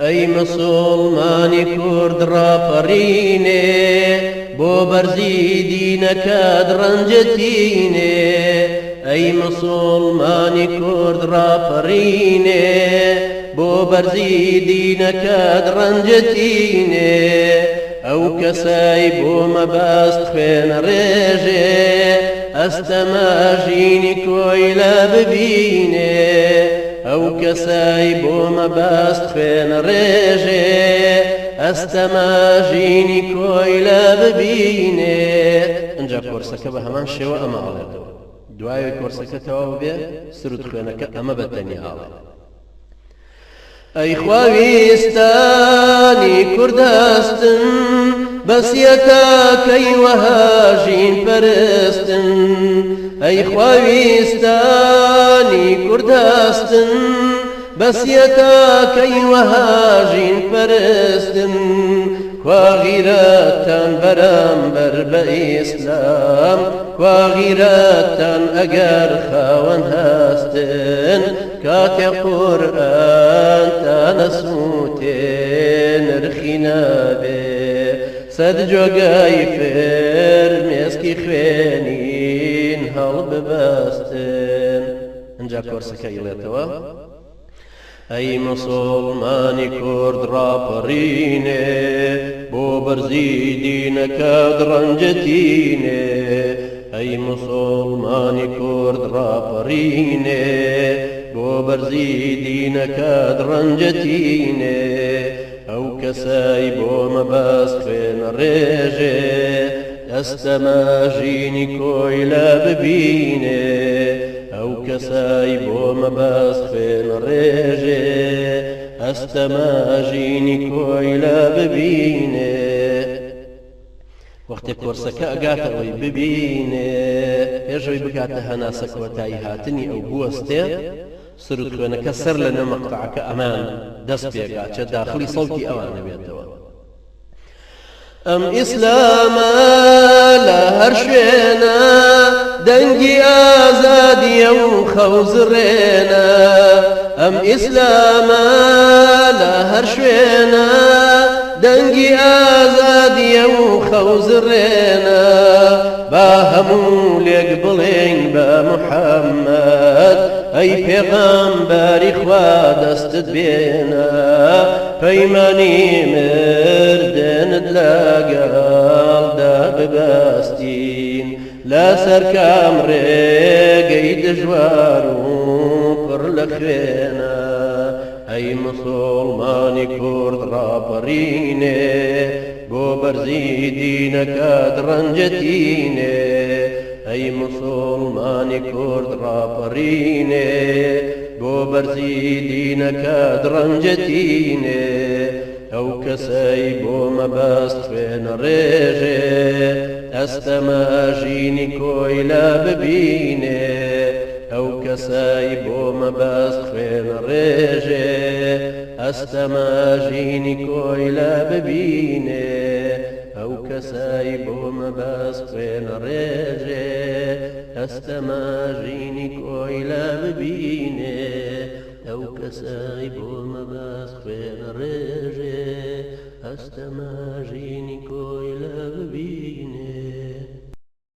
ئەی مسڵمانی کورد ڕاپەڕینێ بۆ بەرزی دینەکەت ڕەنجەتینێ ئەی مسڵمانی کورد ڕاپەڕینێ بۆ بەرزی دینەکەت ڕەنجەتینێ ئەو کەسای بۆ مەبەست خوێنە ڕێژێ ئەستەماژینی کۆی لە ببینێ ئەو کەسای بۆ مەبەست خوێنە ڕێژێ ئەستەماژینی کۆی لە ببینێ. ئەنجا کۆرسەکە بە هەمان شێوە ئەمە ئاڵێتەوە، دوای کۆرسەکە تەواو بێ سرود خوێنەکە ئەمە بەتەنی ئاڵێ. ئەی خواویستانی کوردستن بەسیەتەکەی وەهاژین پەرستن ئەی خواویستانی کوردستن بەسیەتەکەی وەهاژین پەرستن خوا غیرەتتان بەرامبەر بە ئیسلام خوا غیرەتتان ئەگەر خاوەن هەستن کاتێ قورئانتان ئەسووتێ نرخی نابێ سەد جۆگای فرمێسکی خوێنین هەڵ ببەستن. ئەنجا کۆرسەکە ئیڵێتەوە ئەی مسڵمانی کورد ڕاپەڕینێ بۆ بەرزی دینەکەت ڕەنجەتینێ ئەی مسڵمانی کورد ڕاپەڕینێ بۆ بەرزی دینەکەت ڕەنجەتینێ ئەو کەسای بۆ مەبەست خوێنە ڕێژێ ئەستەماژینی کۆی لە ببینێ ئەو کەسای بۆ مەبەست خوێنە ڕێژێ ئەستەماژینی کۆی لە ببینێ. وەختێ کۆرسەکە ئەگاتەوەی ببینێ پێشەوەی بگاتە هەناسە کۆتایی هاتنی ئەو بوەستێ سرود خوێنەکە سەر لە نێو مەقتەعەکە ئەمان دەست پێگات چە داخلی سەڵکی ئەوانە بێتەوە. ئەم ئیسلامە لە هەر شوێنە دەنگی ئازادیە و خەوزڕێنە ئەم ئیسلامە لە هەر شوێنە دەنگی ئازادیە و خەوزڕێنە با هەموو لێک بڵێن بە محەممەد ئەی پێغەمبەری خوا دەستت بێنە پەیمانی مردنت لەگەڵدا ببەستین لەسەر کام ڕێگەی دژوار و پڕ لە خوێنە ئەی مسڵمانی کورد ڕاپەڕینێ بۆ بەرزی دینەکەت ڕەنجەتینێ ئەی مسڵمانی کورد ڕاپەڕینێ بۆ بەرزی دینەکەت ڕەنجەتینێ ئەو کەسەی بۆ مەبەست خوێنە ڕێژێ ئەستەماژینی کۆی لە ببینێ ئەو کەسای بۆ مەبەست خوێنە ڕێژێ ئەستەماژینی کۆی لە ببینێ ئەو کەسای بۆ مەبەست خوێنە ڕێژێ ئەستەماژینی کۆی لە ببینێ ئەو کەسای بۆ مەبەست خوێنە ڕێژێ ئەستەماژینی کۆی لە ببینێ.